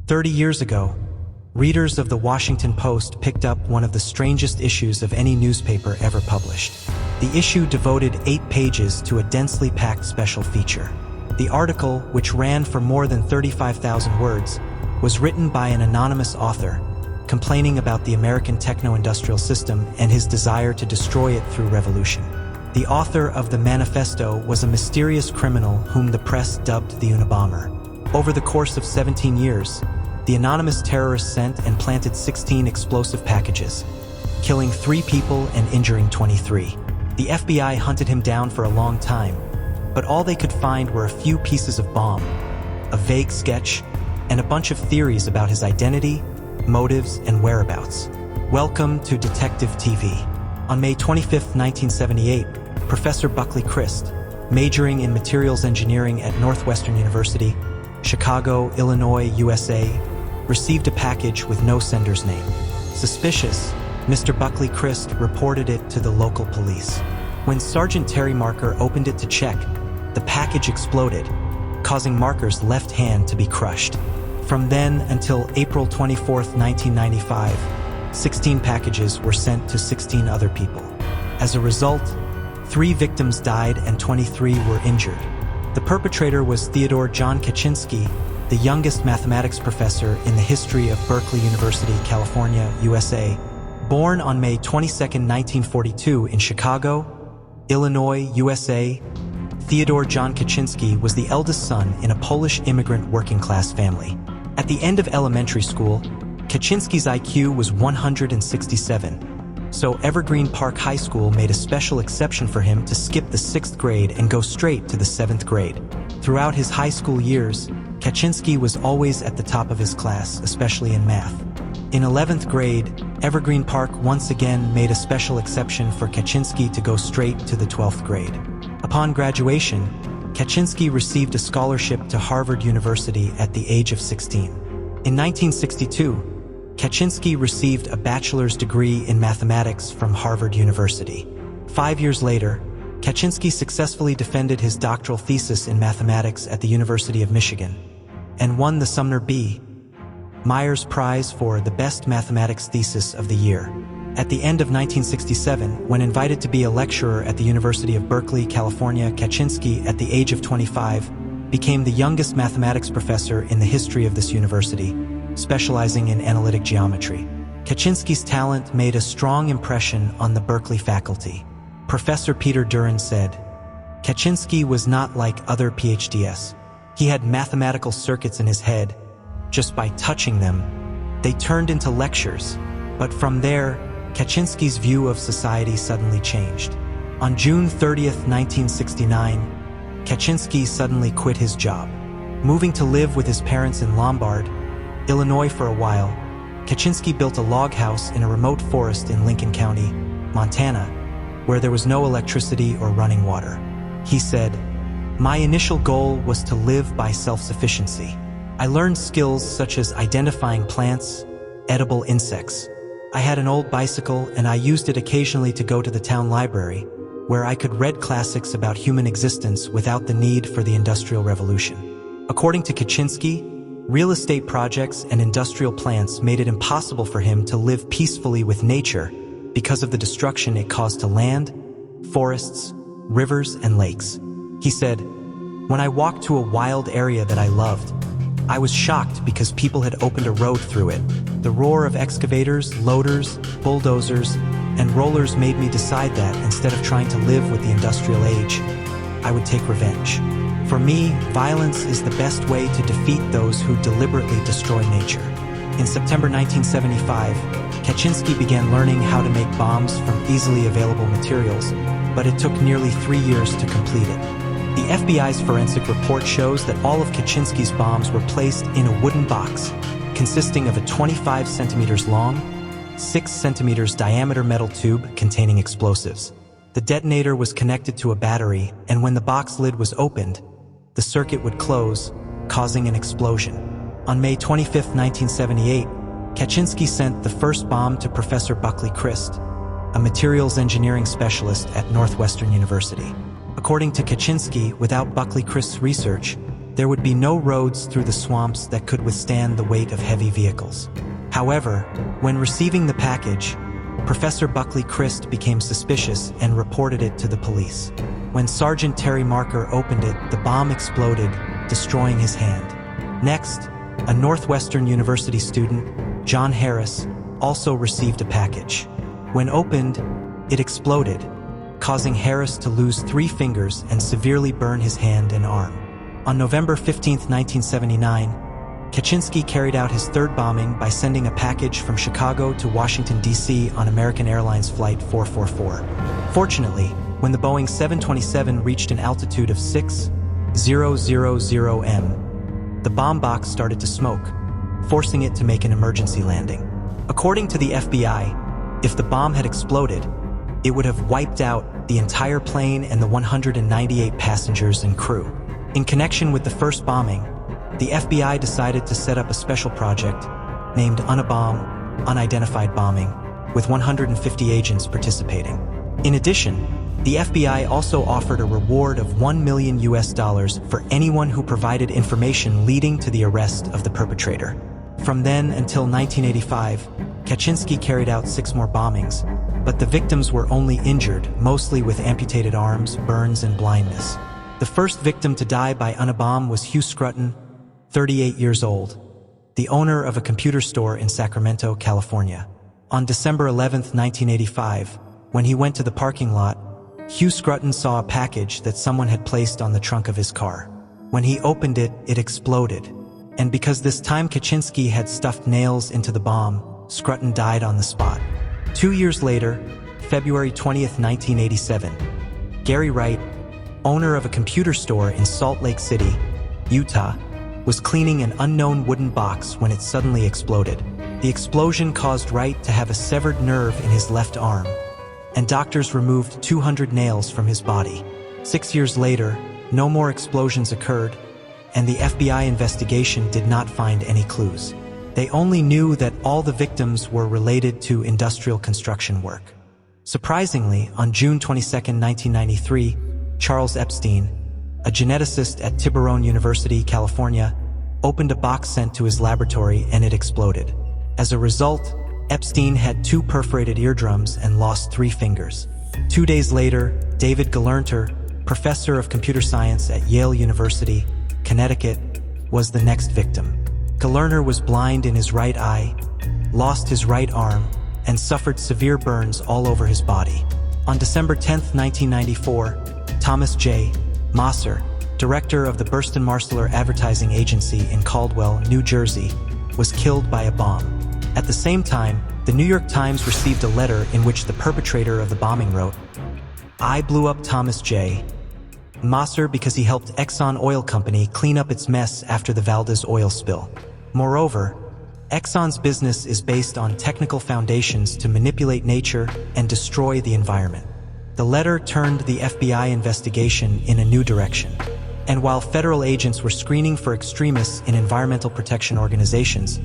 30 years ago, readers of the Washington Post picked up one of the strangest issues of any newspaper ever published. The issue devoted 8 pages to a densely packed special feature. The article, which ran for more than 35,000 words, was written by an anonymous author, complaining about the American techno-industrial system and his desire to destroy it through revolution. The author of the manifesto was a mysterious criminal whom the press dubbed the Unabomber. Over the course of 17 years, the anonymous terrorist sent and planted 16 explosive packages, killing 3 people and injuring 23. The FBI hunted him down for a long time, but all they could find were a few pieces of bomb, a vague sketch, and a bunch of theories about his identity, motives, and whereabouts. Welcome to Detective TV. On May 25, 1978, Professor Buckley Crist, majoring in materials engineering at Northwestern University, Chicago, Illinois, USA, received a package with no sender's name. Suspicious, Mr. Buckley Crist reported it to the local police. When Sergeant Terry Marker opened it to check, the package exploded, causing Marker's left hand to be crushed. From then until April 24, 1995, 16 packages were sent to 16 other people. As a result, 3 victims died and 23 were injured. The perpetrator was Theodore John Kaczynski, the youngest mathematics professor in the history of Berkeley University, California, USA. Born on May 22, 1942 in Chicago, Illinois, USA, Theodore John Kaczynski was the eldest son in a Polish immigrant working-class family. At the end of elementary school, Kaczynski's IQ was 167, so Evergreen Park High School made a special exception for him to skip the 6th grade and go straight to the 7th grade. Throughout his high school years, Kaczynski was always at the top of his class, especially in math. In 11th grade, Evergreen Park once again made a special exception for Kaczynski to go straight to the 12th grade. Upon graduation, Kaczynski received a scholarship to Harvard University at the age of 16. In 1962, Kaczynski received a bachelor's degree in mathematics from Harvard University. 5 years later, Kaczynski successfully defended his doctoral thesis in mathematics at the University of Michigan and won the Sumner B. Myers Prize for the Best Mathematics Thesis of the Year. At the end of 1967, when invited to be a lecturer at the University of Berkeley, California, Kaczynski, at the age of 25, became the youngest mathematics professor in the history of this university, specializing in analytic geometry. Kaczynski's talent made a strong impression on the Berkeley faculty. Professor Peter Duran said, "Kaczynski was not like other PhDs. He had mathematical circuits in his head. Just by touching them, they turned into lectures. But from there, Kaczynski's view of society suddenly changed. On June 30, 1969, Kaczynski suddenly quit his job. Moving to live with his parents in Lombard, Illinois for a while, Kaczynski built a log house in a remote forest in Lincoln County, Montana, where there was no electricity or running water. He said, "My initial goal was to live by self-sufficiency. I learned skills such as identifying plants, edible insects. I had an old bicycle and I used it occasionally to go to the town library, where I could read classics about human existence without the need for the Industrial Revolution." According to Kaczynski, real estate projects and industrial plants made it impossible for him to live peacefully with nature because of the destruction it caused to land, forests, rivers, and lakes. He said, "When I walked to a wild area that I loved, I was shocked because people had opened a road through it. The roar of excavators, loaders, bulldozers, and rollers made me decide that instead of trying to live with the industrial age, I would take revenge. For me, violence is the best way to defeat those who deliberately destroy nature." In September 1975, Kaczynski began learning how to make bombs from easily available materials, but it took nearly 3 years to complete it. The FBI's forensic report shows that all of Kaczynski's bombs were placed in a wooden box, consisting of a 25 centimeters long, 6 centimeters diameter metal tube containing explosives. The detonator was connected to a battery, and when the box lid was opened, the circuit would close, causing an explosion. On May 25, 1978, Kaczynski sent the first bomb to Professor Buckley Crist, a materials engineering specialist at Northwestern University. According to Kaczynski, without Buckley Crist's research, there would be no roads through the swamps that could withstand the weight of heavy vehicles. However, when receiving the package, Professor Buckley Christ became suspicious and reported it to the police. When Sergeant Terry Marker opened it, the bomb exploded, destroying his hand. Next, a Northwestern University student, John Harris, also received a package. When opened, it exploded, causing Harris to lose 3 fingers and severely burn his hand and arm. On November 15, 1979, Kaczynski carried out his third bombing by sending a package from Chicago to Washington, D.C. on American Airlines Flight 444. Fortunately, when the Boeing 727 reached an altitude of 6,000 m, the bomb box started to smoke, forcing it to make an emergency landing. According to the FBI, if the bomb had exploded, it would have wiped out the entire plane and the 198 passengers and crew. In connection with the first bombing, the FBI decided to set up a special project named Unabomber, Unidentified Bombing, with 150 agents participating. In addition, the FBI also offered a reward of $1 million for anyone who provided information leading to the arrest of the perpetrator. From then until 1985, Kaczynski carried out 6 more bombings, but the victims were only injured, mostly with amputated arms, burns, and blindness. The first victim to die by Unabomber was Hugh Scruton, 38 years old, the owner of a computer store in Sacramento, California. On December 11, 1985, when he went to the parking lot, Hugh Scruton saw a package that someone had placed on the trunk of his car. When he opened it, it exploded. And because this time Kaczynski had stuffed nails into the bomb, Scruton died on the spot. 2 years later, February 20, 1987, Gary Wright, owner of a computer store in Salt Lake City, Utah, was cleaning an unknown wooden box when it suddenly exploded. The explosion caused Wright to have a severed nerve in his left arm, and doctors removed 200 nails from his body. 6 years later, no more explosions occurred, and the FBI investigation did not find any clues. They only knew that all the victims were related to industrial construction work. Surprisingly, on June 22, 1993, Charles Epstein, a geneticist at Tiburon University, California, opened a box sent to his laboratory and it exploded. As a result, Epstein had 2 perforated eardrums and lost 3 fingers. 2 days later, David Gelernter, professor of computer science at Yale University, Connecticut, was the next victim. Gelernter was blind in his right eye, lost his right arm, and suffered severe burns all over his body. On December 10, 1994, Thomas J. Mosser, director of the Burston Marsteller Advertising Agency in Caldwell, New Jersey, was killed by a bomb. At the same time, the New York Times received a letter in which the perpetrator of the bombing wrote, "I blew up Thomas J. Mosser because he helped Exxon Oil Company clean up its mess after the Valdez oil spill. Moreover, Exxon's business is based on technical foundations to manipulate nature and destroy the environment." The letter turned the FBI investigation in a new direction. And while federal agents were screening for extremists in environmental protection organizations,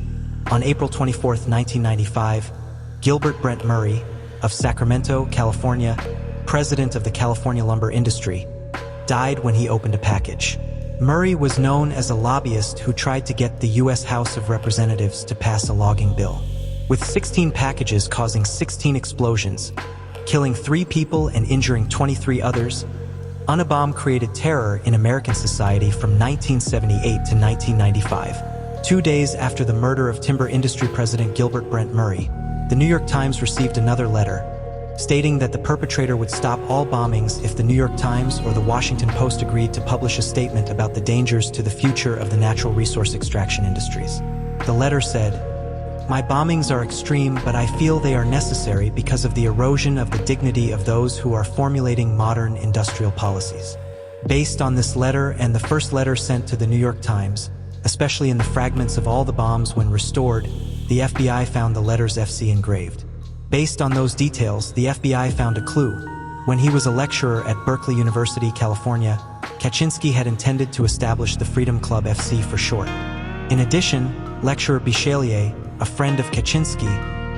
on April 24, 1995, Gilbert Brent Murray, of Sacramento, California, president of the California lumber industry, died when he opened a package. Murray was known as a lobbyist who tried to get the U.S. House of Representatives to pass a logging bill. With 16 packages causing 16 explosions, killing 3 people and injuring 23 others, Unabomber created terror in American society from 1978 to 1995. 2 days after the murder of timber industry president Gilbert Brent Murray, the New York Times received another letter, stating that the perpetrator would stop all bombings if the New York Times or the Washington Post agreed to publish a statement about the dangers to the future of the natural resource extraction industries. The letter said, "My bombings are extreme, but I feel they are necessary because of the erosion of the dignity of those who are formulating modern industrial policies." Based on this letter and the first letter sent to the New York Times, especially in the fragments of all the bombs when restored, the FBI found the letters FC engraved. Based on those details, the FBI found a clue. When he was a lecturer at Berkeley University, California, Kaczynski had intended to establish the Freedom Club FC for short. In addition, lecturer Bichelier, a friend of Kaczynski,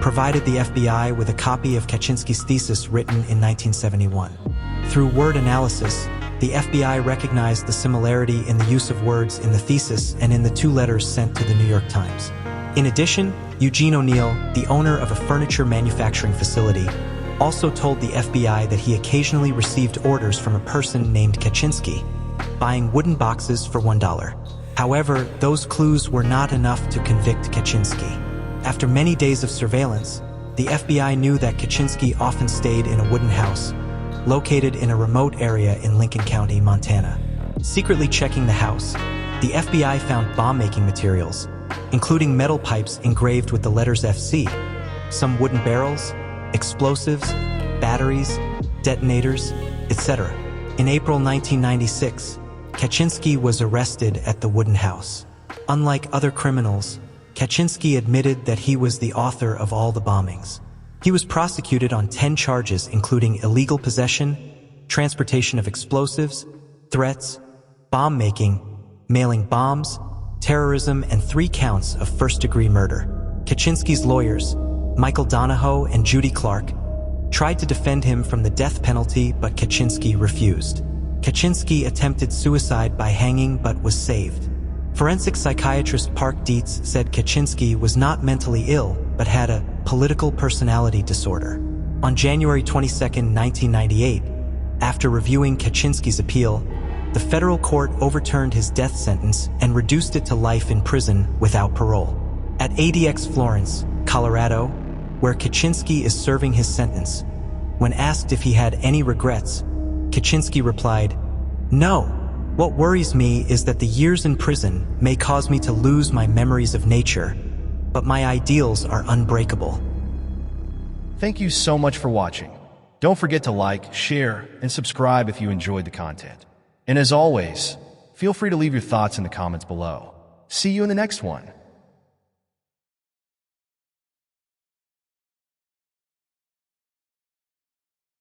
provided the FBI with a copy of Kaczynski's thesis written in 1971. Through word analysis, The FBI recognized the similarity in the use of words in the thesis and in the 2 letters sent to the New York Times. In addition, Eugene O'Neill, the owner of a furniture manufacturing facility, also told the FBI that he occasionally received orders from a person named Kaczynski, buying wooden boxes for $1. However, those clues were not enough to convict Kaczynski. After many days of surveillance, the FBI knew that Kaczynski often stayed in a wooden house, located in a remote area in Lincoln County, Montana. Secretly checking the house, the FBI found bomb-making materials, including metal pipes engraved with the letters FC, some wooden barrels, explosives, batteries, detonators, etc. In April 1996, Kaczynski was arrested at the wooden house. Unlike other criminals, Kaczynski admitted that he was the author of all the bombings. He was prosecuted on 10 charges including illegal possession, transportation of explosives, threats, bomb-making, mailing bombs, terrorism, and 3 counts of first-degree murder. Kaczynski's lawyers, Michael Donahoe and Judy Clark, tried to defend him from the death penalty, but Kaczynski refused. Kaczynski attempted suicide by hanging but was saved. Forensic psychiatrist Park Dietz said Kaczynski was not mentally ill but had a political personality disorder. On January 22, 1998, after reviewing Kaczynski's appeal, the federal court overturned his death sentence and reduced it to life in prison without parole. At ADX Florence, Colorado, where Kaczynski is serving his sentence, when asked if he had any regrets, Kaczynski replied, "No. What worries me is that the years in prison may cause me to lose my memories of nature, but my ideals are unbreakable." Thank you so much for watching. Don't forget to like, share, and subscribe if you enjoyed the content. And as always, feel free to leave your thoughts in the comments below. See you in the next one.